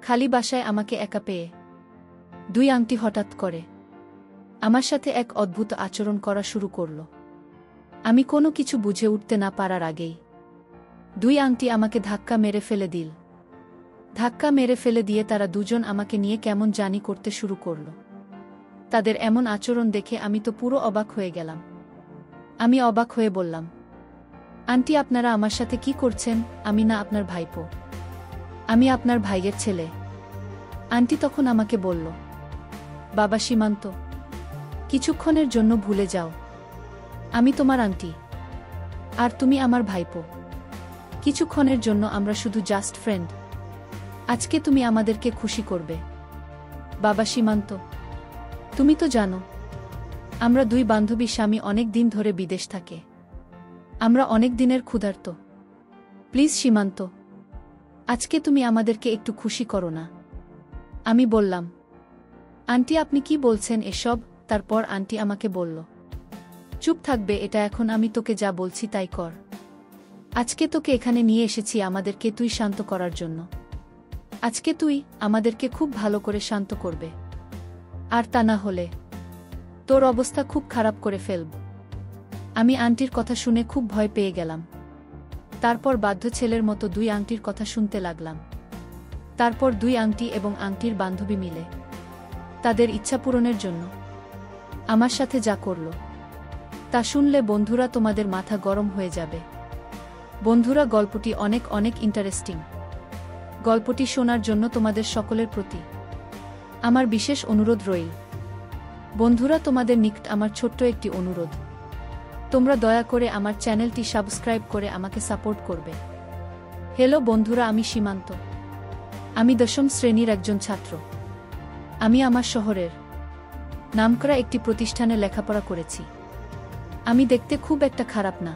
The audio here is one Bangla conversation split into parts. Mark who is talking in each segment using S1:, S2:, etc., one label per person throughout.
S1: খালি বাসায় আমাকে একা পেয়ে দুই আংটি হঠাৎ করে আমার সাথে এক অদ্ভুত আচরণ করা শুরু করল। আমি কোনো কিছু বুঝে উঠতে না পারার আগেই দুই আংটি আমাকে ধাক্কা মেরে ফেলে দিল। ধাক্কা মেরে ফেলে দিয়ে তারা দুজন আমাকে নিয়ে কেমন জানি করতে শুরু করল। তাদের এমন আচরণ দেখে আমি তো পুরো অবাক হয়ে গেলাম। আমি অবাক হয়ে বললাম, আন্টি আপনারা আমার সাথে কি করছেন? আমি না আপনার ভাইপো, আমি আপনার ভাইয়ের ছেলে। আন্টি তখন আমাকে বলল, বাবা সীমান্ত, কিছুক্ষণের জন্য ভুলে যাও, আমি তোমার আন্টি আর তুমি আমার ভাইপো। কিছুক্ষণের জন্য আমরা শুধু জাস্ট ফ্রেন্ড। আজকে তুমি আমাদেরকে খুশি করবে। বাবা সীমান্ত, তুমি তো জানো আমরা দুই বান্ধবী স্বামী অনেক দিন ধরে বিদেশ থাকে, আমরা অনেক দিনের ক্ষুধার্ত। প্লিজ সীমান্ত, আজকে তুমি আমাদেরকে একটু খুশি করো না। আমি বললাম, আন্টি আপনি কি বলছেন এসব? তারপর আন্টি আমাকে বলল, চুপ থাকবে এটা, এখন আমি তোকে যা বলছি তাই কর। আজকে তোকে এখানে নিয়ে এসেছি আমাদেরকে তুই শান্ত করার জন্য। আজকে তুই আমাদেরকে খুব ভালো করে শান্ত করবে, আর তা না হলে তোর অবস্থা খুব খারাপ করে ফেলব। আমি আন্টির কথা শুনে খুব ভয় পেয়ে গেলাম। তারপর বাধ্য ছেলের মতো দুই আংটির কথা শুনতে লাগলাম। তারপর দুই আংটি এবং আংটির বান্ধবী মিলে তাদের ইচ্ছা পূরণের জন্য আমার সাথে যা করল তা শুনলে বন্ধুরা তোমাদের মাথা গরম হয়ে যাবে। বন্ধুরা, গল্পটি অনেক অনেক ইন্টারেস্টিং। গল্পটি শোনার জন্য তোমাদের সকলের প্রতি আমার বিশেষ অনুরোধ রইল। বন্ধুরা, তোমাদের নিকট আমার ছোট্ট একটি অনুরোধ, তোমরা দয়া করে আমার চ্যানেলটি সাবস্ক্রাইব করে আমাকে সাপোর্ট করবে। হ্যালো বন্ধুরা, আমি সীমান্ত। আমি 10ম শ্রেণীর একজন ছাত্র। আমি আমার শহরের নামকরা একটি প্রতিষ্ঠানে লেখাপড়া করেছি। আমি দেখতে খুব একটা খারাপ না,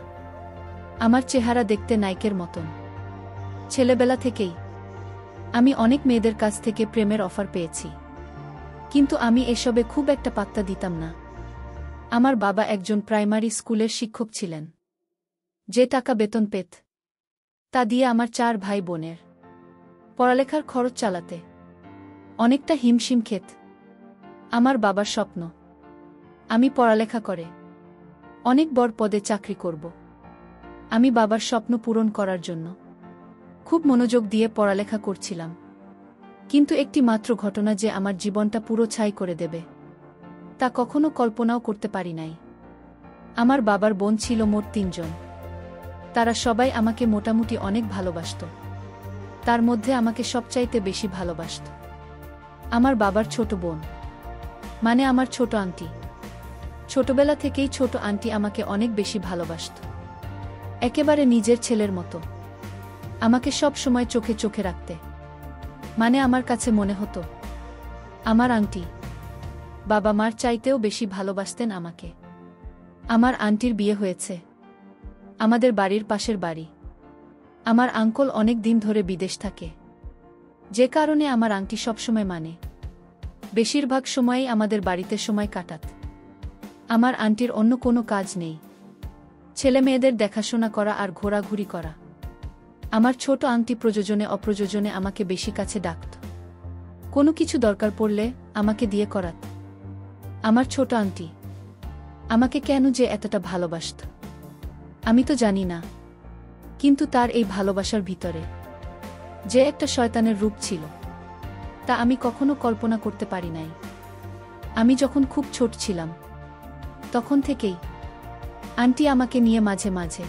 S1: আমার চেহারা দেখতে নায়কের মতন। ছেলেবেলা থেকেই আমি অনেক মেয়েদের কাছ থেকে প্রেমের অফার পেয়েছি, কিন্তু আমি এসবে খুব একটা পাত্তা দিতাম না। আমার বাবা একজন প্রাইমারি স্কুলের শিক্ষক ছিলেন। যে টাকা বেতন পেত তা দিয়ে আমার 4 ভাই বোনের পড়ালেখার খরচ চালাতে অনেকটা হিমশিম খেত। আমার বাবার স্বপ্ন আমি পড়ালেখা করে অনেক বড় পদে চাকরি করব। আমি বাবার স্বপ্ন পূরণ করার জন্য খুব মনোযোগ দিয়ে পড়ালেখা করছিলাম, কিন্তু একটি মাত্র ঘটনা যে আমার জীবনটা পুরো ছাই করে দেবে তা কখনো কল্পনাও করতে পারি নাই। আমার বাবার বোন ছিল মোট 3 জন। তারা সবাই আমাকে মোটামুটি অনেক ভালোবাসত। তার মধ্যে আমাকে সবচাইতে বেশি ভালোবাসত আমার বাবার ছোট বোন, মানে আমার ছোট আন্টি। ছোটবেলা থেকেই ছোট আন্টি আমাকে অনেক বেশি ভালোবাসত, একেবারে নিজের ছেলের মতো। আমাকে সব সময় চোখে চোখে রাখতে, মানে আমার কাছে মনে হতো আমার আন্টি বাবা মার চাইতেও বেশি ভালোবাসতেন আমাকে। আমার আন্টির বিয়ে হয়েছে আমাদের বাড়ির পাশের বাড়ি। আমার আঙ্কল অনেক দিন ধরে বিদেশ থাকে, যে কারণে আমার আন্টি সবসময় মানে বেশিরভাগ সময়ই আমাদের বাড়িতে সময় কাটাত। আমার আন্টির অন্য কোনো কাজ নেই, ছেলে মেয়েদের দেখাশোনা করা আর ঘোরাঘুরি করা। আমার ছোট আন্টি প্রয়োজনে অপ্রয়োজনে আমাকে বেশি কাছে ডাকত। কোনো কিছু দরকার পড়লে আমাকে দিয়ে করাত। আমার ছোট আন্টি আমাকে কেন যে এতটা ভালোবাসত আমি তো জানি না, কিন্তু তার এই ভালোবাসার ভিতরে যে একটা শয়তানের রূপ ছিল তা আমি কখনো কল্পনা করতে পারি নাই। আমি যখন খুব ছোট ছিলাম তখন থেকেই আন্টি আমাকে নিয়ে মাঝে মাঝে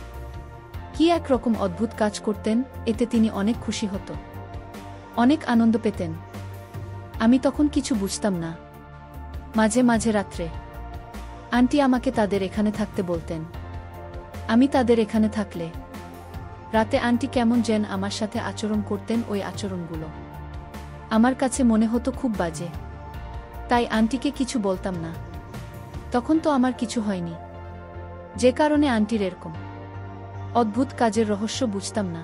S1: কি একরকম অদ্ভুত কাজ করতেন, এতে তিনি অনেক খুশি হতো, অনেক আনন্দ পেতেন। আমি তখন কিছু বুঝতাম না। মাঝে মাঝে রাত্রে আন্টি আমাকে তাদের এখানে থাকতে বলতেন। আমি তাদের এখানে থাকলে রাতে আন্টি কেমন যেন আমার সাথে আচরণ করতেন। ওই আচরণগুলো আমার কাছে মনে হতো খুব বাজে, তাই আন্টিকে কিছু বলতাম না। তখন তো আমার কিছু হয়নি, যে কারণে আন্টির এরকম অদ্ভুত কাজের রহস্য বুঝতাম না।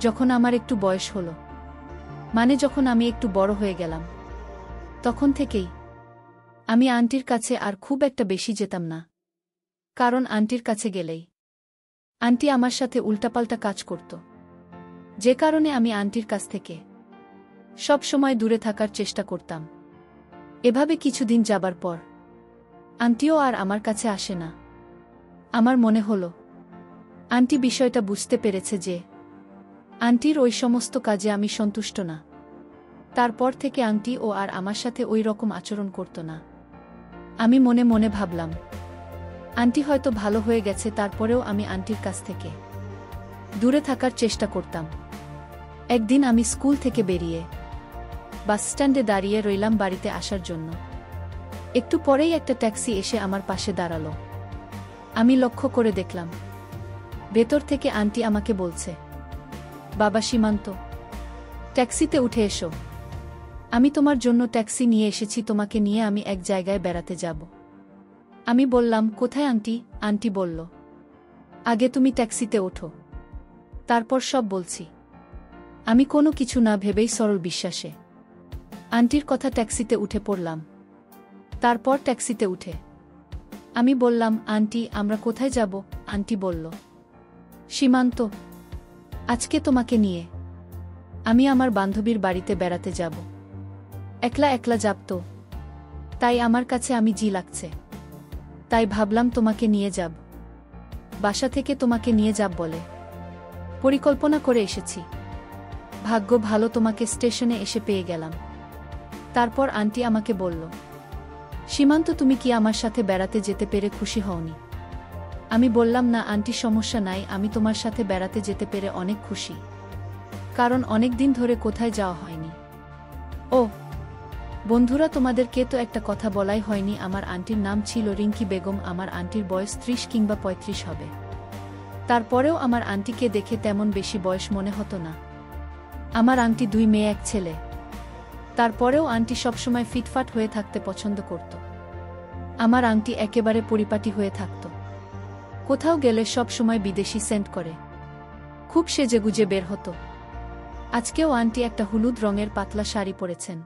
S1: যখন আমার একটু বয়স হলো, মানে যখন আমি একটু বড় হয়ে গেলাম, তখন থেকেই আমি আন্টির কাছে আর খুব একটা বেশি যেতাম না, কারণ আন্টির কাছে গেলেই আন্টি আমার সাথে উল্টাপাল্টা কাজ করত, যে কারণে আমি আন্টির কাছ থেকে সব সময় দূরে থাকার চেষ্টা করতাম। এভাবে কিছুদিন যাবার পর আন্টিও আর আমার কাছে আসে না। আমার মনে হলো আন্টি বিষয়টা বুঝতে পেরেছে যে আন্টির ওই সমস্ত কাজে আমি সন্তুষ্ট না। তারপর থেকে আন্টি ও আর আমার সাথে ওই রকম আচরণ করত না। আমি মনে মনে ভাবলাম আন্টি হয়তো ভালো হয়ে গেছে, তারপরেও আমি আন্টির কাছ থেকে দূরে থাকার চেষ্টা করতাম। একদিন আমি স্কুল থেকে বেরিয়ে বাসস্ট্যান্ডে দাঁড়িয়ে রইলাম বাড়িতে আসার জন্য। একটু পরেই একটা ট্যাক্সি এসে আমার পাশে দাঁড়ালো। আমি লক্ষ্য করে দেখলাম ভেতর থেকে আন্টি আমাকে বলছে, বাবা সীমান্ত, ট্যাক্সিতে উঠে এসো। আমি তোমার জন্য ট্যাক্সি নিয়ে এসেছি, তোমাকে নিয়ে আমি এক জায়গায় বেড়াতে যাব। আমি বললাম, কোথায় আন্টি? আন্টি বলল, আগে তুমি ট্যাক্সিতে ওঠো, তারপর সব বলছি। আমি কোনো কিছু না ভেবেই সরল বিশ্বাসে আন্টির কথা ট্যাক্সিতে উঠে পড়লাম। তারপর ট্যাক্সিতে উঠে আমি বললাম, আন্টি আমরা কোথায় যাব? আন্টি বলল, সীমান্ত, আজকে তোমাকে নিয়ে আমি আমার বান্ধবীর বাড়িতে বেড়াতে যাব। একলা একলা যাব তো, তাই আমার কাছে আমি জি লাগছে, তাই ভাবলাম তোমাকে নিয়ে যাব। বাসা থেকে তোমাকে নিয়ে যাব বলে পরিকল্পনা করে এসেছি। ভাগ্য ভালো তোমাকে স্টেশনে এসে পেয়ে গেলাম। তারপর আন্টি আমাকে বলল, সীমান্ত তুমি কি আমার সাথে বেড়াতে যেতে পেরে খুশি হওনি? আমি বললাম, না আন্টি সমস্যা নাই, আমি তোমার সাথে বেড়াতে যেতে পেরে অনেক খুশি, কারণ অনেক দিন ধরে কোথায় যাওয়া হয়নি। ও বন্ধুরা, তোমাদেরকে তো একটা কথা বলাই হয়নি, আমার আন্টির নাম ছিল রিঙ্কি বেগম। আমার আন্টির বয়স 30 কিংবা 35 হবে। তারপরেও আমার আন্টিকে দেখে তেমন বেশি বয়স মনে হতো না। আমার আন্টি 2 মেয়ে 1 ছেলে। তারপরেও আন্টি সবসময় ফিটফাট হয়ে থাকতে পছন্দ করত। আমার আন্টি একেবারে পরিপাটি হয়ে থাকত। কোথাও গেলে সব সময় বিদেশি সেন্ট করে খুব সেজেগুজে বের হতো। আজকেও আন্টি একটা হলুদ রঙের পাতলা শাড়ি পরেছেন।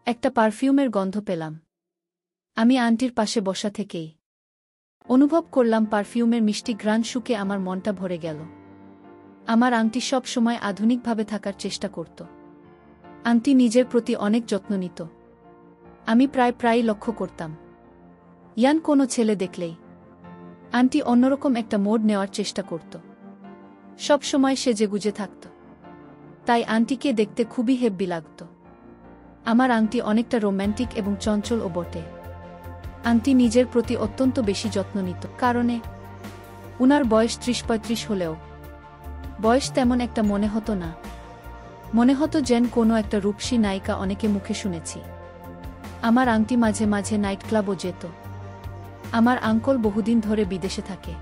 S1: একটা পারফিউমের গন্ধ পেলাম। আমি আন্টির পাশে বসা থেকেই অনুভব করলাম পারফিউমের মিষ্টি ঘ্রাণ শুকে আমার মনটা ভরে গেল। আমার আন্টি সব সময় আধুনিকভাবে থাকার চেষ্টা করত। আন্টি নিজের প্রতি অনেক যত্ন নিত। আমি প্রায়ই লক্ষ্য করতাম ইয়ান কোনো ছেলে দেখলেই আন্টি অন্যরকম একটা মোড নেওয়ার চেষ্টা করত। সব সময় সেজেগুজে থাকত, তাই আন্টিকে দেখতে খুবই হেব্বি লাগত। আমার আন্টি অনেকটা রোম্যান্টিক এবং চঞ্চলও বটে। আন্টি নিজের প্রতি অত্যন্ত বেশি যত্ন নিত, কারণে উনার বয়স 30-35 হলেও বয়স তেমন একটা মনে হতো না। মনে হতো যেন কোনো একটা রূপসী নায়িকা অনেকে মুখে শুনেছি। আমার আন্টি মাঝে মাঝে নাইট ক্লাবও যেত। আমার আঙ্কল বহুদিন ধরে বিদেশে থাকে,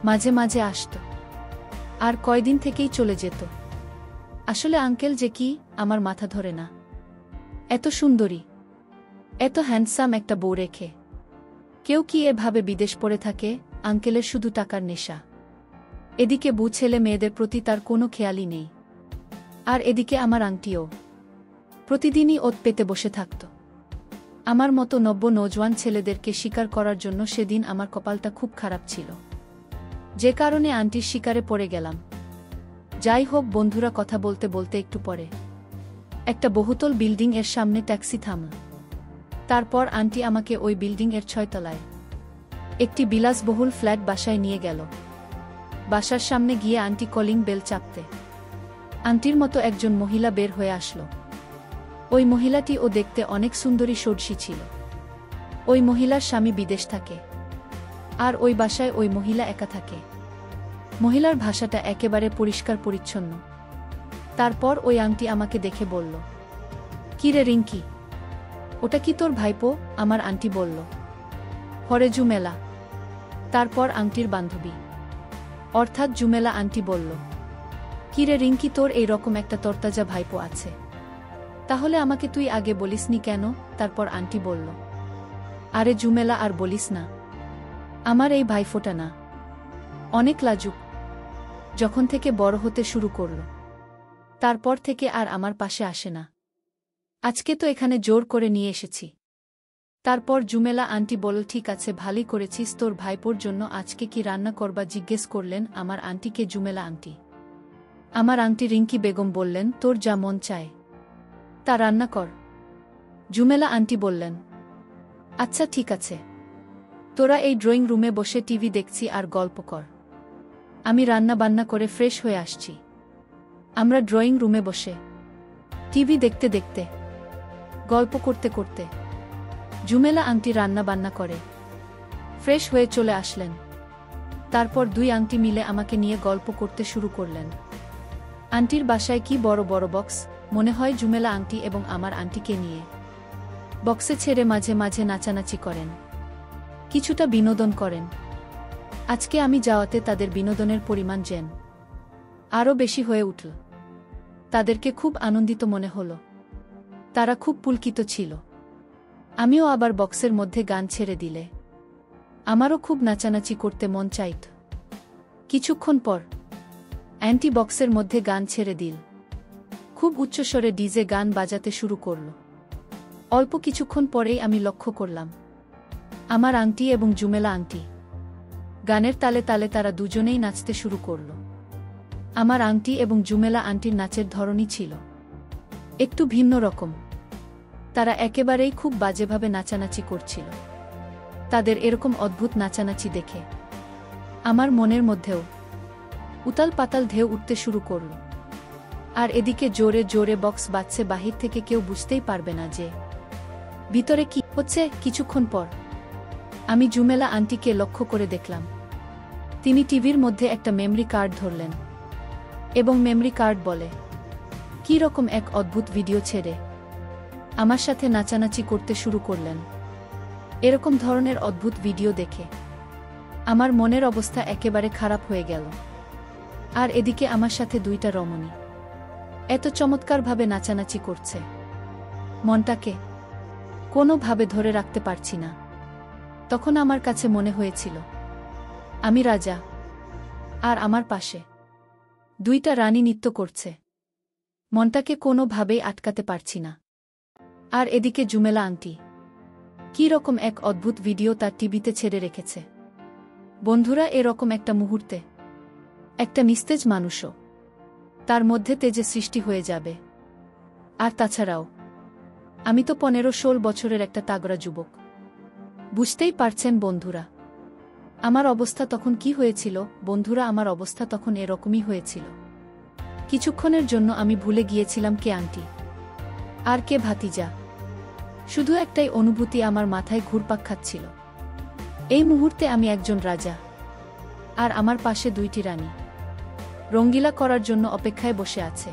S1: মাঝে মাঝে আসত, আর কয়দিন থেকেই চলে যেত। আসলে আঙ্কেল যে কি, আমার মাথা ধরে না। এত সুন্দরী, এত হ্যান্ডসাম একটা বউ রেখে কেউ কি এভাবে বিদেশ পড়ে থাকে? আঙ্কেলের শুধু টাকার নেশা। এদিকে বউ ছেলে মেয়েদের প্রতি তার কোনো খেয়ালই নেই। আর এদিকে আমার আন্টিও প্রতিদিনই ওত পেতে বসে থাকত। আমার মতো নব্য নৌজওয়ান ছেলেদেরকে শিকার করার জন্য সেদিন আমার কপালটা খুব খারাপ ছিল, যে কারণে আন্টির শিকারে পড়ে গেলাম। যাই হোক বন্ধুরা, কথা বলতে বলতে একটু পরে একটা বহুতল বিল্ডিং এর সামনে ট্যাক্সি থামল। তারপর আন্টি আমাকে ওই বিল্ডিং এর 6 তলায় একটি বিলাসবহুল ফ্ল্যাট বাসায় নিয়ে গেল। বাসার সামনে গিয়ে আন্টি কলিং বেল চাপতে আন্টির মতো একজন মহিলা বের হয়ে আসলো। ওই মহিলাটি ও দেখতে অনেক সুন্দরী সর্ষি ছিল। ওই মহিলার স্বামী বিদেশ থাকে, আর ওই বাসায় ওই মহিলা একা থাকে। মহিলার ভাষাটা একেবারে পরিষ্কার পরিচ্ছন্ন। তারপর ওই আন্টি আমাকে দেখে বলল, কি রে রিঙ্কি, ওটা কি তোর ভাইপো? আমার আন্টি বলল, হরে জুমেলা। তারপর আন্টির বান্ধবী অর্থাৎ জুমেলা আন্টি বলল, কি রে রিঙ্কি, তোর এই রকম একটা তরতাজা ভাইপো আছে, তাহলে আমাকে তুই আগে বলিসনি কেন? তারপর আন্টি বলল, আরে জুমেলা আর বলিস না, আমার এই ভাইফোঁটা না অনেক লাজুক। যখন থেকে বড় হতে শুরু করল তারপর থেকে আর আমার পাশে আসে না। আজকে তো এখানে জোর করে নিয়ে এসেছি। তারপর জুমেলা আন্টি বলল, ঠিক আছে, ভালোই করেছিস। তোর ভাইপোর জন্য আজকে কি রান্না করবা জিজ্ঞেস করলেন আমার আন্টিকে জুমেলা আন্টি। আমার আন্টি রিঙ্কি বেগম বললেন, তোর যা মন চায় তা রান্না কর। জুমেলা আন্টি বললেন। আচ্ছা ঠিক আছে, তোরা এই ড্রয়িং রুমে বসে টিভি দেখছি আর গল্প কর। আমি রান্না বান্না করে ফ্রেশ হয়ে আসছি। আমরা ড্রয়িং রুমে বসে টিভি দেখতে দেখতে গল্প করতে করতে জুমেলা আন্টি রান্না বান্না করে ফ্রেশ হয়ে চলে আসলেন। তারপর দুই আন্টি মিলে আমাকে নিয়ে গল্প করতে শুরু করলেন। আন্টির বাসায় কি বড় বড় বক্স, মনে হয় জুমেলা আন্টি এবং আমার আন্টিকে নিয়ে বক্সে ছেড়ে মাঝে মাঝে নাচানাচি করেন, কিছুটা বিনোদন করেন। আজকে আমি যাওয়াতে তাদের বিনোদনের পরিমাণ যেন আরও বেশি হয়ে উঠল। তাদেরকে খুব আনন্দিত মনে হলো, তারা খুব পুলকিত ছিল। আমিও আবার বক্সের মধ্যে গান ছেড়ে দিলে আমারও খুব নাচানাচি করতে মন চাইত। কিছুক্ষণ পর অ্যান্টি বক্সের মধ্যে গান ছেড়ে দিল, খুব উচ্চস্বরে ডিজে গান বাজাতে শুরু করল। অল্প কিছুক্ষণ পরেই আমি লক্ষ্য করলাম আমার আন্টি এবং জুমেলা আন্টি গানের তালে তালে তারা দুজনেই নাচতে শুরু করল। আমার আন্টি এবং জুমেলা আন্টির নাচের ধরনই ছিল একটু ভিন্ন রকম। তারা একেবারেই খুব বাজেভাবে নাচানাচি করছিল। তাদের এরকম অদ্ভুত নাচানাচি দেখে আমার মনের মধ্যেও উতাল পাতাল ঢেউ উঠতে শুরু করল। আর এদিকে জোরে জোরে বক্স বাজছে, বাহির থেকে কেউ বুঝতেই পারবে না যে ভিতরে কি হচ্ছে। কিছুক্ষণ পর আমি জুমেলা আন্টিকে লক্ষ্য করে দেখলাম তিনি টিভির মধ্যে একটা মেমরি কার্ড ধরলেন এবং মেমরি কার্ড বলে কি রকম এক অদ্ভুত ভিডিও ছেড়ে আমার সাথে নাচানাচি করতে শুরু করলেন। এরকম ধরনের অদ্ভুত ভিডিও দেখে আমার মনের অবস্থা একেবারে খারাপ হয়ে গেল। আর এদিকে আমার সাথে দুইটা রমণী এত চমৎকারভাবে নাচানাচি করছে, মনটাকে কোনোভাবে ধরে রাখতে পারছি না। তখন আমার কাছে মনে হয়েছিল আমি রাজা আর আমার পাশে দুইটা রানী নৃত্য করছে, মনটাকে কোনোভাবেই আটকাতে পারছি না। আর এদিকে জুমেলা আন্টি কি রকম এক অদ্ভুত ভিডিও তার টিভিতে ছেড়ে রেখেছে। বন্ধুরা, এরকম একটা মুহূর্তে একটা নিস্তেজ মানুষও তার মধ্যে তেজে সৃষ্টি হয়ে যাবে। আর তাছাড়াও আমি তো 15-16 বছরের একটা তাগড়া যুবক। বুঝতেই পারছেন বন্ধুরা আমার অবস্থা তখন কি হয়েছিল। বন্ধুরা, আমার অবস্থা তখন এরকমই হয়েছিল। কিছুক্ষণের জন্য আমি ভুলে গিয়েছিলাম কে আন্টি আর কে ভাতিজা। শুধু একটাই অনুভূতি আমার মাথায় ঘুরপাক খাচ্ছিল। এই মুহূর্তে আমি একজন রাজা আর আমার পাশে দুইটি রানী রঙ্গিলা করার জন্য অপেক্ষায় বসে আছে।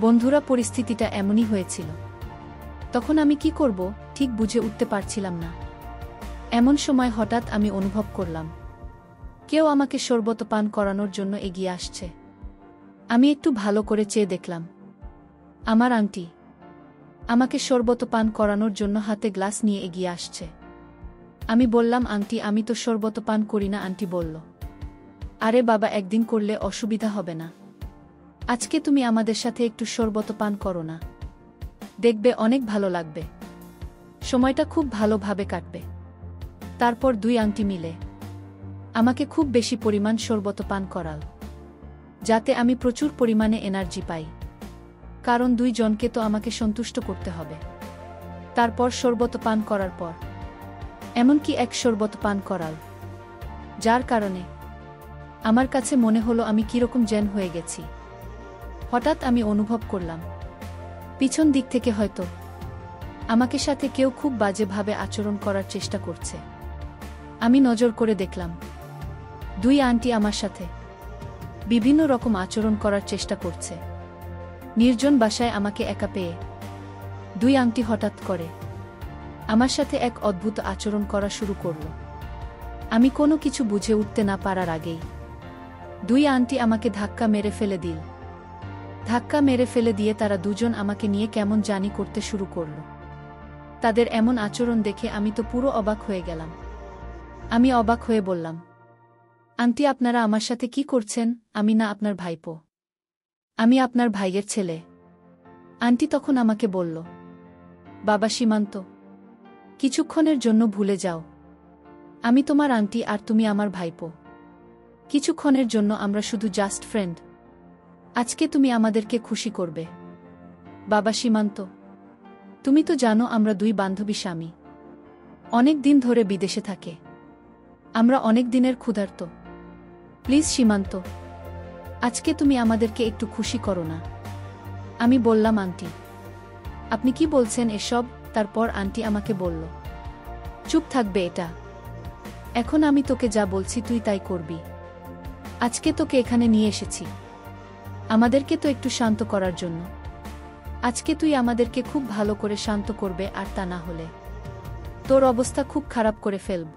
S1: বন্ধুরা, পরিস্থিতিটা এমনই হয়েছিল। তখন আমি কি করব ঠিক বুঝে উঠতে পারছিলাম না। এমন সময় হঠাৎ আমি অনুভব করলাম কেউ আমাকে শরবত পান করানোর জন্য এগিয়ে আসছে। আমি একটু ভালো করে চেয়ে দেখলাম আমার আন্টি আমাকে শরবত পান করানোর জন্য হাতে গ্লাস নিয়ে এগিয়ে আসছে। আমি বললাম, আন্টি, আমি তো শরবত পান করি না। আন্টি বলল, আরে বাবা, একদিন করলে অসুবিধা হবে না। আজকে তুমি আমাদের সাথে একটু শরবত পান করো না, দেখবে অনেক ভালো লাগবে, সময়টা খুব ভালোভাবে কাটবে। তারপর দুই আন্টি মিলে আমাকে খুব বেশি পরিমাণ শরবত পান করাল, যাতে আমি প্রচুর পরিমাণে এনার্জি পাই, কারণ দুইজনকে তো আমাকে সন্তুষ্ট করতে হবে। তারপর শরবত পান করার পর এমনকি এক শরবত পান করাল, যার কারণে আমার কাছে মনে হলো আমি কিরকম জ্ঞান হয়ে গেছি। হঠাৎ আমি অনুভব করলাম পিছন দিক থেকে হয়তো আমাকে সাথে কেউ খুব বাজেভাবে আচরণ করার চেষ্টা করছে। আমি নজর করে দেখলাম দুই আন্টি আমার সাথে বিভিন্ন রকম আচরণ করার চেষ্টা করছে। নির্জন বাসায় আমাকে একা পেয়ে দুই আন্টি হঠাৎ করে আমার সাথে এক অদ্ভুত আচরণ করা শুরু করল। আমি কোনো কিছু বুঝে উঠতে না পারার আগেই দুই আন্টি আমাকে ধাক্কা মেরে ফেলে দিল। ধাক্কা মেরে ফেলে দিয়ে তারা দুজন আমাকে নিয়ে কেমন জানি করতে শুরু করল। তাদের এমন আচরণ দেখে আমি তো পুরো অবাক হয়ে গেলাম। আমি অবাক হয়ে বললাম, আন্টি, আপনারা আমার সাথে কি করছেন? আমি না আপনার ভাইপো, আমি আপনার ভাইয়ের ছেলে। আন্টি তখন আমাকে বলল, বাবা সীমান্ত, কিছুক্ষণের জন্য ভুলে যাও, আমি তোমার আন্টি আর তুমি আমার ভাইপো। কিছুক্ষণের জন্য আমরা শুধু জাস্ট ফ্রেন্ড। আজকে তুমি আমাদেরকে খুশি করবে। বাবা সীমান্ত, তুমি তো জানো আমরা দুই বান্ধবী স্বামী অনেক দিন ধরে বিদেশে থাকে। আমরা অনেক দিনের ক্ষুধার্ত। প্লিজ সীমান্ত, আজকে তুমি আমাদেরকে একটু খুশি করো না। আমি বললাম, আন্টি আপনি কি বলছেন এসব? তারপর আন্টি আমাকে বলল, চুপ থাকবে এটা। এখন আমি তোকে যা বলছি তুই তাই করবি। আজকে তোকে এখানে নিয়ে এসেছি আমাদেরকে তো একটু শান্ত করার জন্য। আজকে তুই আমাদেরকে খুব ভালো করে শান্ত করবে, আর তা না হলে তোর অবস্থা খুব খারাপ করে ফেলব।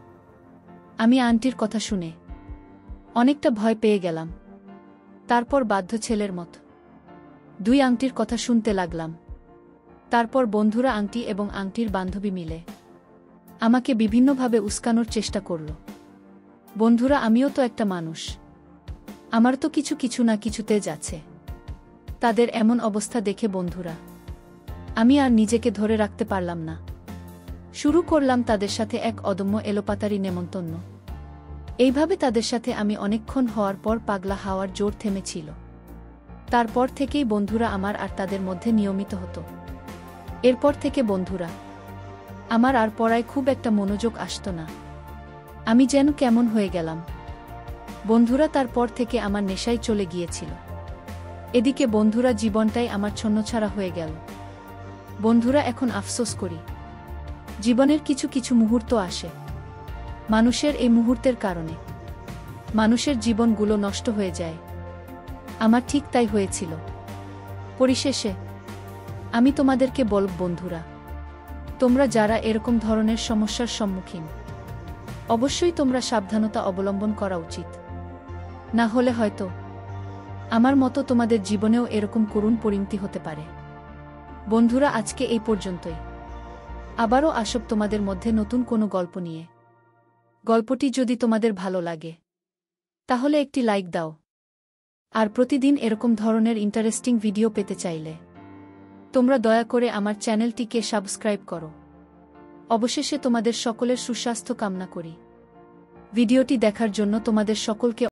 S1: আমি আন্টির কথা শুনে অনেকটা ভয় পেয়ে গেলাম। তারপর বাধ্য ছেলের মতো দুই আংটির কথা শুনতে লাগলাম। তারপর বন্ধুরা আংটি এবং আংটির বান্ধবী মিলে আমাকে বিভিন্নভাবে উস্কানোর চেষ্টা করল। বন্ধুরা, আমিও তো একটা মানুষ, আমার তো কিছু কিছু না কিছুতে যাচ্ছে। তাদের এমন অবস্থা দেখে বন্ধুরা আমি আর নিজেকে ধরে রাখতে পারলাম না। শুরু করলাম তাদের সাথে এক অদম্য এলোপাতারি নেমন্তন্ন। এইভাবে তাদের সাথে আমি অনেকক্ষণ হওয়ার পর পাগলা হাওয়ার জোর থেমেছিল। তারপর থেকেই বন্ধুরা আমার আর তাদের মধ্যে নিয়মিত হতো। এরপর থেকে বন্ধুরা আমার আর পড়ায় খুব একটা মনোযোগ আসত না। আমি যেন কেমন হয়ে গেলাম। বন্ধুরা তারপর থেকে আমার নেশায় চলে গিয়েছিল। এদিকে বন্ধুরা জীবনটাই আমার ছন্নছাড়া হয়ে গেল। বন্ধুরা এখন আফসোস করি। জীবনের কিছু কিছু মুহূর্ত আসে, মানুষের এই মুহূর্তের কারণে মানুষের জীবনগুলো নষ্ট হয়ে যায়। আমার ঠিক তাই হয়েছিল। পরিশেষে আমি তোমাদেরকে বলব, বন্ধুরা তোমরা যারা এরকম ধরনের সমস্যার সম্মুখীন, অবশ্যই তোমরা সাবধানতা অবলম্বন করা উচিত। না হলে হয়তো আমার মতো তোমাদের জীবনেও এরকম করুণ পরিণতি হতে পারে। বন্ধুরা, আজকে এই পর্যন্তই। আবারও আসব তোমাদের মধ্যে নতুন কোনো গল্প নিয়ে। গল্পটি যদি তোমাদের ভালো লাগে তাহলে একটি লাইক দাও। আর প্রতিদিন এরকম ধরনের ইন্টারেস্টিং ভিডিও পেতে চাইলে তোমরা দয়া করে আমার চ্যানেলটিকে সাবস্ক্রাইব করো। অবশেষে তোমাদের সকলের সুস্বাস্থ্য কামনা করি। ভিডিওটি দেখার জন্য তোমাদের সকলকে